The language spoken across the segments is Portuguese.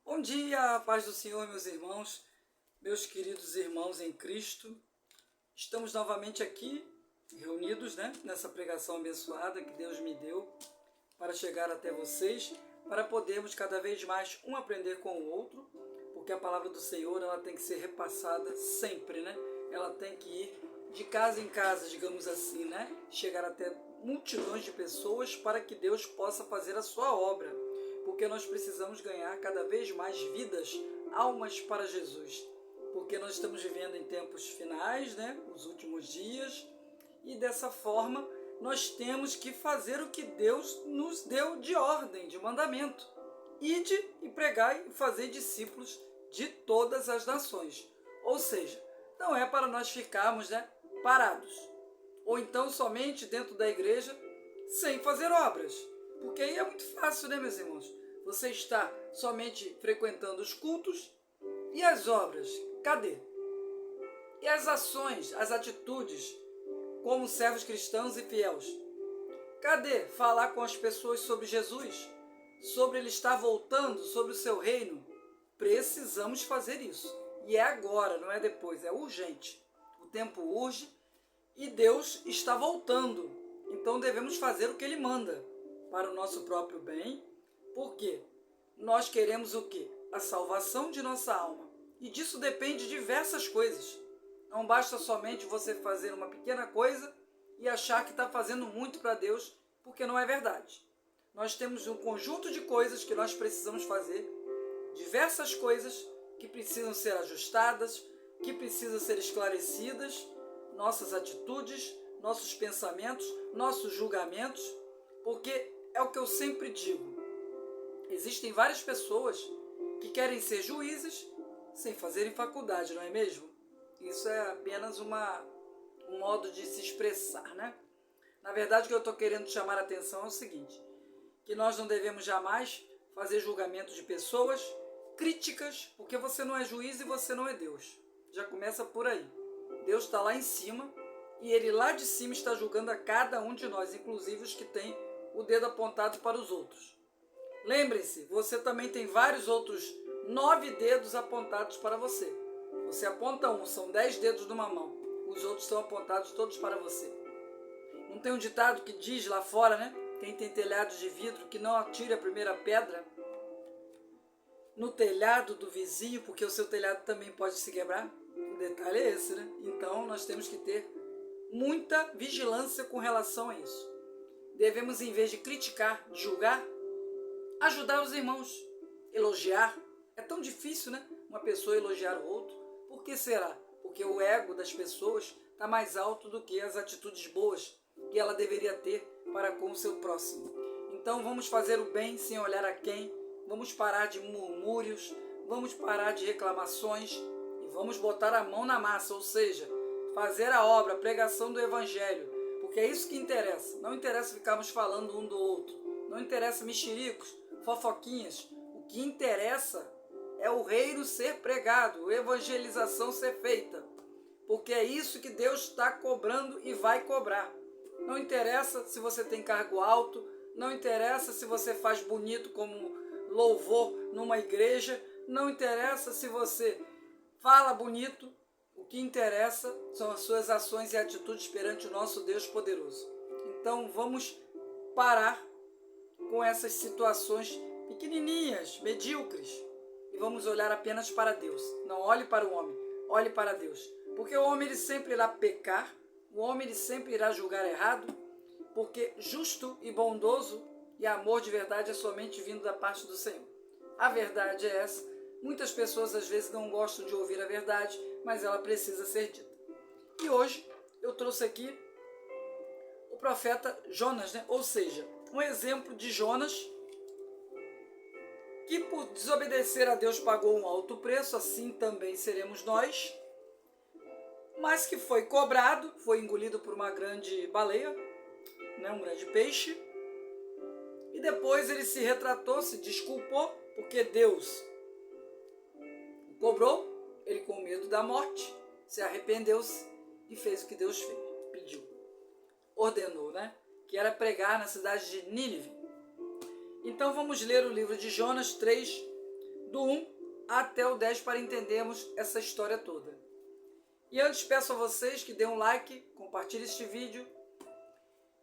Bom dia, a paz do Senhor, meus irmãos, meus queridos irmãos em Cristo. Estamos novamente aqui, reunidos, nessa pregação abençoada que Deus me deu para chegar até vocês, para podermos cada vez mais um aprender com o outro, porque a palavra do Senhor ela tem que ser repassada sempre, Ela tem que ir de casa em casa, digamos assim, Chegar até multidões de pessoas para que Deus possa fazer a sua obra, porque nós precisamos ganhar cada vez mais vidas, almas para Jesus, porque nós estamos vivendo em tempos finais, os últimos dias, e dessa forma nós temos que fazer o que Deus nos deu de ordem, de mandamento. Ide e pregai e fazer discípulos de todas as nações. Ou seja, não é para nós ficarmos parados, ou então somente dentro da igreja sem fazer obras. Porque aí é muito fácil, meus irmãos? Você está somente frequentando os cultos e as obras, cadê? E as ações, as atitudes, como servos cristãos e fiéis? Cadê falar com as pessoas sobre Jesus? Sobre Ele estar voltando, sobre o seu reino? Precisamos fazer isso. E é agora, não é depois, é urgente. O tempo urge e Deus está voltando. Então devemos fazer o que Ele manda para o nosso próprio bem, porque nós queremos o quê? A salvação de nossa alma. E disso depende diversas coisas. Não basta somente você fazer uma pequena coisa e achar que está fazendo muito para Deus, porque não é verdade. Nós temos um conjunto de coisas que nós precisamos fazer, diversas coisas que precisam ser ajustadas, que precisam ser esclarecidas, nossas atitudes, nossos pensamentos, nossos julgamentos, porque é o que eu sempre digo. Existem várias pessoas que querem ser juízes sem fazerem faculdade, não é mesmo? Isso é apenas um modo de se expressar, Na verdade, o que eu estou querendo chamar a atenção é o seguinte, que nós não devemos jamais fazer julgamento de pessoas, críticas, porque você não é juiz e você não é Deus. Já começa por aí. Deus está lá em cima e Ele lá de cima está julgando a cada um de nós, inclusive os que têm o dedo apontado para os outros. Lembre-se, você também tem vários outros 9 dedos apontados para você. Você aponta um, são 10 dedos numa mão. Os outros são apontados todos para você. Não tem um ditado que diz lá fora, Quem tem telhado de vidro que não atire a primeira pedra no telhado do vizinho, porque o seu telhado também pode se quebrar. O detalhe é esse, Então nós temos que ter muita vigilância com relação a isso. Devemos, em vez de criticar, de julgar, ajudar os irmãos, elogiar. É tão difícil, uma pessoa elogiar o outro. Por que será? Porque o ego das pessoas está mais alto do que as atitudes boas que ela deveria ter para com o seu próximo. Então vamos fazer o bem sem olhar a quem, vamos parar de murmúrios, vamos parar de reclamações e vamos botar a mão na massa, ou seja, fazer a obra, a pregação do Evangelho, porque é isso que interessa. Não interessa ficarmos falando um do outro, não interessa mexericos, fofoquinhas. O que interessa é o reino ser pregado, a evangelização ser feita, porque é isso que Deus está cobrando e vai cobrar. Não interessa se você tem cargo alto, não interessa se você faz bonito como louvor numa igreja, não interessa se você fala bonito, o que interessa são as suas ações e atitudes perante o nosso Deus poderoso. Então vamos parar com essas situações pequenininhas, medíocres, e vamos olhar apenas para Deus. Não olhe para o homem, olhe para Deus. Porque o homem ele sempre irá pecar, o homem ele sempre irá julgar errado, porque justo e bondoso e amor de verdade é somente vindo da parte do Senhor. A verdade é essa. Muitas pessoas às vezes não gostam de ouvir a verdade, mas ela precisa ser dita. E hoje eu trouxe aqui o profeta Jonas, Ou seja, um exemplo de Jonas que por desobedecer a Deus pagou um alto preço, assim também seremos nós, mas que foi cobrado, foi engolido por uma grande baleia, um grande peixe, e depois ele se retratou, se desculpou, porque Deus o cobrou, ele com medo da morte, se arrependeu-se e fez o que Deus fez, pediu, ordenou, que era pregar na cidade de Nínive. Então vamos ler o livro de Jonas 3, do 1 até o 10 para entendermos essa história toda. E antes peço a vocês que dêem um like, compartilhem este vídeo.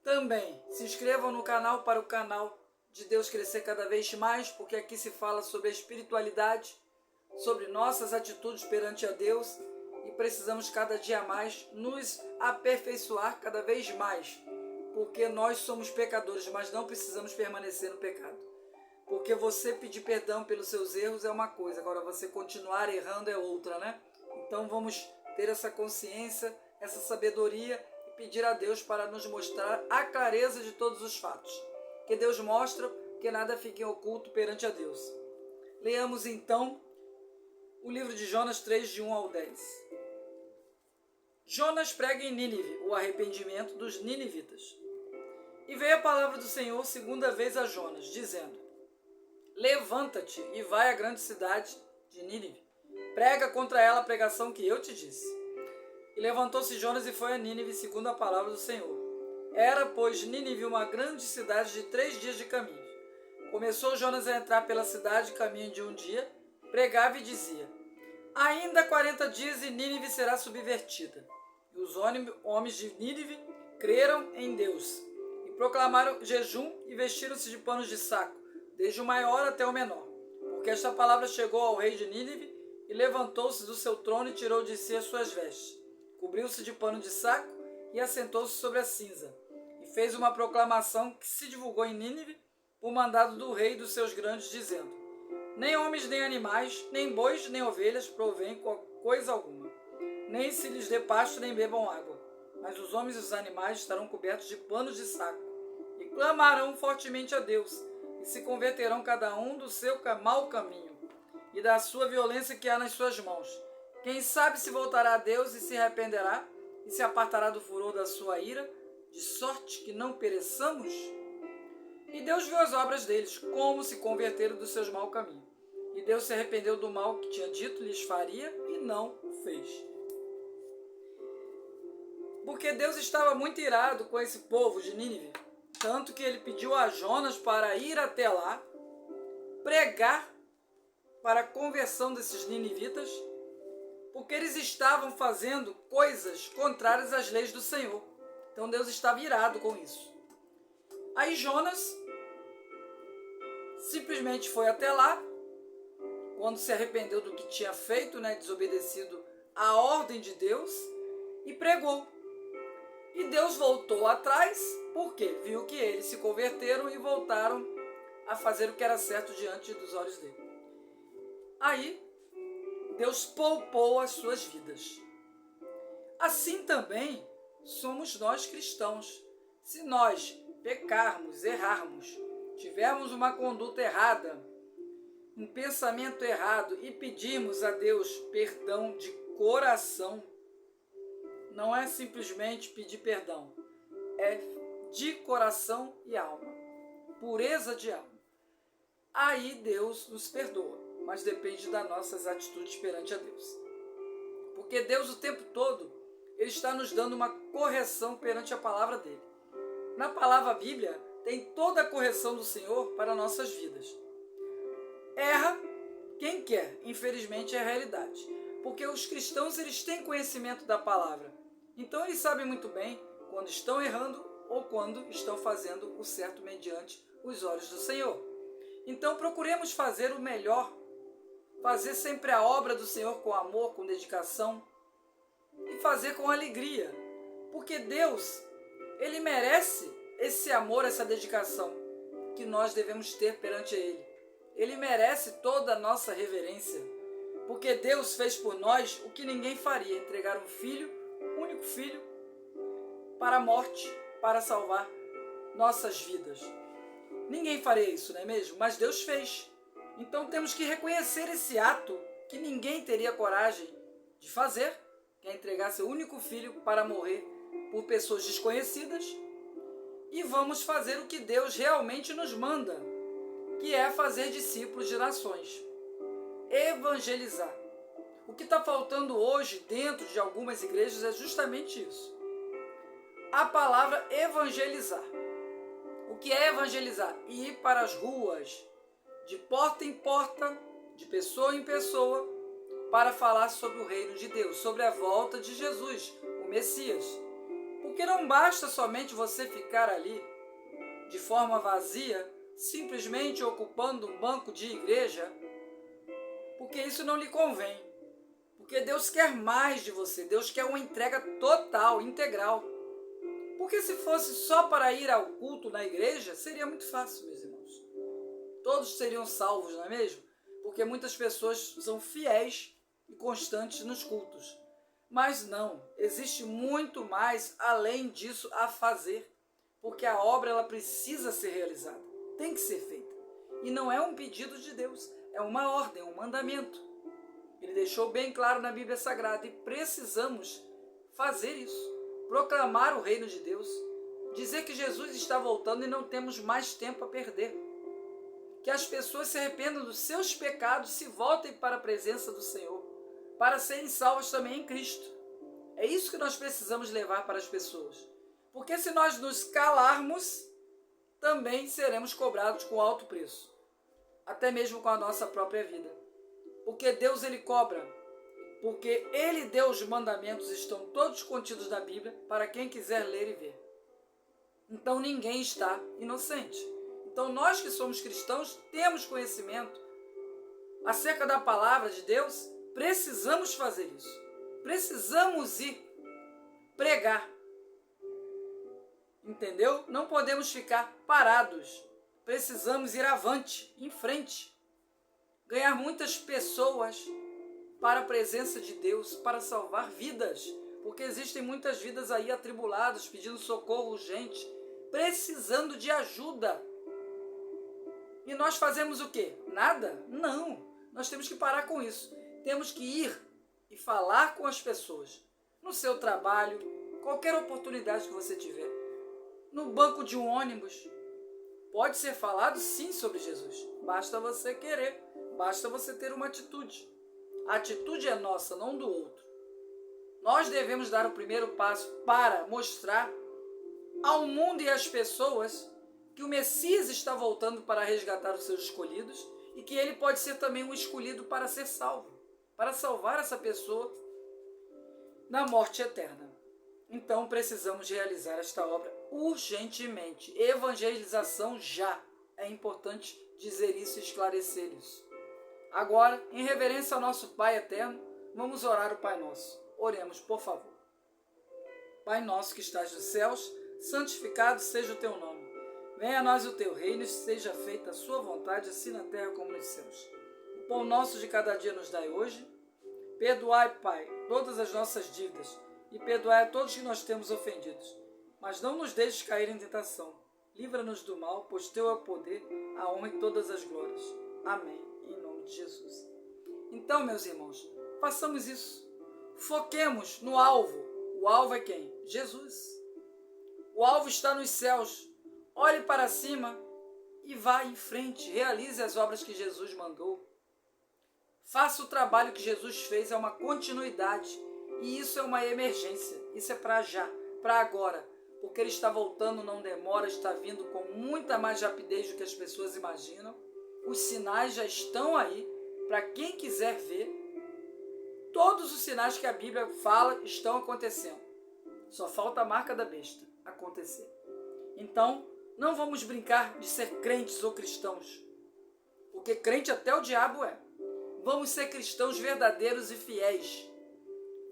Também se inscrevam no canal para o canal de Deus crescer cada vez mais, porque aqui se fala sobre a espiritualidade, sobre nossas atitudes perante a Deus e precisamos cada dia mais nos aperfeiçoar cada vez mais, porque nós somos pecadores, mas não precisamos permanecer no pecado. Porque você pedir perdão pelos seus erros é uma coisa, agora você continuar errando é outra, né? Então vamos ter essa consciência, essa sabedoria e pedir a Deus para nos mostrar a clareza de todos os fatos. Que Deus mostra que nada fique oculto perante a Deus. Leamos então o livro de Jonas 3, de 1 ao 10. Jonas prega em Nínive o arrependimento dos ninivitas. E veio a palavra do Senhor segunda vez a Jonas, dizendo: Levanta-te e vai à grande cidade de Nínive. Prega contra ela a pregação que eu te disse. E levantou-se Jonas e foi a Nínive segundo a palavra do Senhor. Era, pois, Nínive uma grande cidade de 3 dias de caminho. Começou Jonas a entrar pela cidade caminho de um dia, pregava e dizia: Ainda 40 dias e Nínive será subvertida. E os homens de Nínive creram em Deus e proclamaram jejum e vestiram-se de panos de saco, desde o maior até o menor. Porque esta palavra chegou ao rei de Nínive e levantou-se do seu trono e tirou de si as suas vestes. Cobriu-se de pano de saco e assentou-se sobre a cinza. E fez uma proclamação que se divulgou em Nínive por mandado do rei e dos seus grandes, dizendo: Nem homens, nem animais, nem bois, nem ovelhas provém coisa alguma. Nem se lhes dê pasto, nem bebam água. Mas os homens e os animais estarão cobertos de panos de saco. E clamarão fortemente a Deus, e se converterão cada um do seu mau caminho, e da sua violência que há nas suas mãos. Quem sabe se voltará a Deus e se arrependerá, e se apartará do furor da sua ira, de sorte que não pereçamos? E Deus viu as obras deles, como se converteram dos seus maus caminhos. E Deus se arrependeu do mal que tinha dito lhes faria, e não o fez. Porque Deus estava muito irado com esse povo de Nínive, tanto que ele pediu a Jonas para ir até lá, pregar para a conversão desses ninivitas, porque eles estavam fazendo coisas contrárias às leis do Senhor. Então Deus estava irado com isso. Aí Jonas simplesmente foi até lá, quando se arrependeu do que tinha feito, desobedecido à ordem de Deus, e pregou. E Deus voltou atrás, porque viu que eles se converteram e voltaram a fazer o que era certo diante dos olhos dele. Aí, Deus poupou as suas vidas. Assim também somos nós cristãos. Se nós pecarmos, errarmos, tivermos uma conduta errada, um pensamento errado e pedirmos a Deus perdão de coração, não é simplesmente pedir perdão, é de coração e alma, pureza de alma. Aí Deus nos perdoa, mas depende das nossas atitudes perante a Deus. Porque Deus o tempo todo, Ele está nos dando uma correção perante a palavra dEle. Na palavra Bíblia, tem toda a correção do Senhor para nossas vidas. Erra quem quer, infelizmente é a realidade. Porque os cristãos, eles têm conhecimento da palavra. Então eles sabem muito bem quando estão errando ou quando estão fazendo o certo mediante os olhos do Senhor. Então procuremos fazer o melhor, fazer sempre a obra do Senhor com amor, com dedicação e fazer com alegria. Porque Deus, Ele merece esse amor, essa dedicação que nós devemos ter perante Ele. Ele merece toda a nossa reverência. Porque Deus fez por nós o que ninguém faria, entregar um filho, um único filho, para a morte, para salvar nossas vidas. Ninguém faria isso, não é mesmo? Mas Deus fez. Então temos que reconhecer esse ato que ninguém teria coragem de fazer, que é entregar seu único filho para morrer por pessoas desconhecidas, e vamos fazer o que Deus realmente nos manda, que é fazer discípulos de nações. Evangelizar. O que está faltando hoje dentro de algumas igrejas é justamente isso. A palavra evangelizar. O que é evangelizar? Ir para as ruas, de porta em porta, de pessoa em pessoa, para falar sobre o reino de Deus, sobre a volta de Jesus, o Messias. Porque não basta somente você ficar ali de forma vazia, simplesmente ocupando um banco de igreja, porque isso não lhe convém. Porque Deus quer mais de você, Deus quer uma entrega total, integral. Porque se fosse só para ir ao culto na igreja, seria muito fácil, meus irmãos. Todos seriam salvos, não é mesmo? Porque muitas pessoas são fiéis e constantes nos cultos. Mas não, existe muito mais além disso a fazer. Porque a obra ela precisa ser realizada, tem que ser feita. E não é um pedido de Deus, é uma ordem, um mandamento. Ele deixou bem claro na Bíblia Sagrada e precisamos fazer isso. Proclamar o reino de Deus, dizer que Jesus está voltando e não temos mais tempo a perder. Que as pessoas se arrependam dos seus pecados, se voltem para a presença do Senhor, para serem salvas também em Cristo. É isso que nós precisamos levar para as pessoas. Porque se nós nos calarmos, também seremos cobrados com alto preço. Até mesmo com a nossa própria vida. Porque Deus ele cobra. Porque ele deu os mandamentos, estão todos contidos na Bíblia, para quem quiser ler e ver. Então ninguém está inocente. Então nós que somos cristãos, temos conhecimento acerca da palavra de Deus, precisamos fazer isso. Precisamos ir pregar. Entendeu? Não podemos ficar parados. Precisamos ir avante, em frente. Ganhar muitas pessoas para a presença de Deus, para salvar vidas. Porque existem muitas vidas aí atribuladas, pedindo socorro urgente, precisando de ajuda. E nós fazemos o quê? Nada? Não. Nós temos que parar com isso. Temos que ir e falar com as pessoas. No seu trabalho, qualquer oportunidade que você tiver. No banco de um ônibus. Pode ser falado sim sobre Jesus. Basta você querer. Basta você ter uma atitude. A atitude é nossa, não do outro. Nós devemos dar o primeiro passo para mostrar ao mundo e às pessoas que o Messias está voltando para resgatar os seus escolhidos e que ele pode ser também um escolhido para ser salvo, para salvar essa pessoa da morte eterna. Então precisamos realizar esta obra urgentemente. Evangelização já. É importante dizer isso e esclarecer isso. Agora, em reverência ao nosso Pai eterno, vamos orar o Pai Nosso. Oremos, por favor. Pai nosso que estás nos céus, santificado seja o teu nome. Venha a nós o teu reino e seja feita a sua vontade, assim na terra como nos céus. O pão nosso de cada dia nos dai hoje. Perdoai, Pai, todas as nossas dívidas e perdoai a todos que nós temos ofendidos. Mas não nos deixes cair em tentação. Livra-nos do mal, pois teu é o poder, a honra e todas as glórias. Amém. Em nome de Jesus. Então, meus irmãos, façamos isso. Foquemos no alvo. O alvo é quem? Jesus. O alvo está nos céus. Olhe para cima e vá em frente. Realize as obras que Jesus mandou. Faça o trabalho que Jesus fez. É uma continuidade. E isso é uma emergência. Isso é para já, para agora. Porque Ele está voltando, não demora, está vindo com muita mais rapidez do que as pessoas imaginam. Os sinais já estão aí. Para quem quiser ver, todos os sinais que a Bíblia fala estão acontecendo. Só falta a marca da besta acontecer. Então, não vamos brincar de ser crentes ou cristãos. Porque crente até o diabo é. Vamos ser cristãos verdadeiros e fiéis.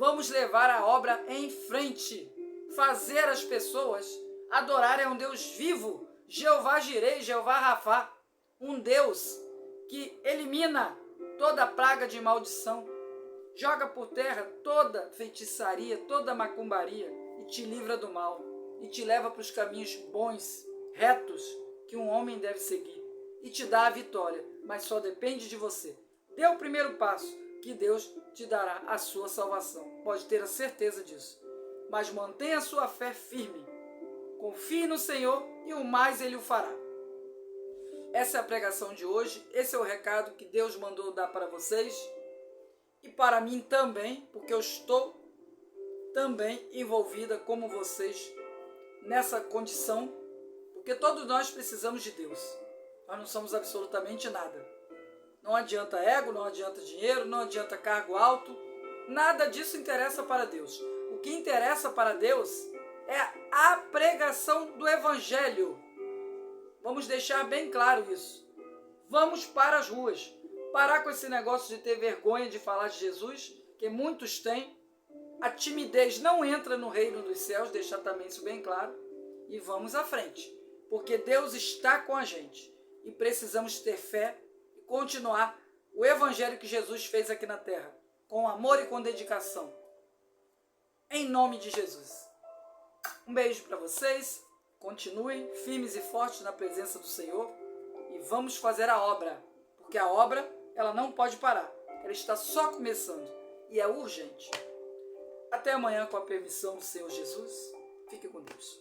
Vamos levar a obra em frente. Fazer as pessoas adorarem a um Deus vivo, Jeová Jirei, Jeová Rafá. Um Deus que elimina toda praga de maldição. Joga por terra toda feitiçaria, toda macumbaria e te livra do mal. E te leva para os caminhos bons, retos, que um homem deve seguir. E te dá a vitória, mas só depende de você. Dê o primeiro passo, que Deus te dará a sua salvação. Pode ter a certeza disso. Mas mantenha a sua fé firme. Confie no Senhor e o mais Ele o fará. Essa é a pregação de hoje. Esse é o recado que Deus mandou dar para vocês. E para mim também, porque eu estou também envolvida como vocês nessa condição, porque todos nós precisamos de Deus. Nós não somos absolutamente nada. Não adianta ego, não adianta dinheiro, não adianta cargo alto. Nada disso interessa para Deus. O que interessa para Deus é a pregação do Evangelho. Vamos deixar bem claro isso. Vamos para as ruas. Parar com esse negócio de ter vergonha de falar de Jesus, que muitos têm. A timidez não entra no reino dos céus, deixar também isso bem claro. E vamos à frente, porque Deus está com a gente. E precisamos ter fé e continuar o Evangelho que Jesus fez aqui na terra, com amor e com dedicação. Em nome de Jesus. Um beijo para vocês. Continuem firmes e fortes na presença do Senhor. E vamos fazer a obra. Porque a obra, ela não pode parar. Ela está só começando. E é urgente. Até amanhã, com a permissão do Senhor Jesus. Fique com Deus.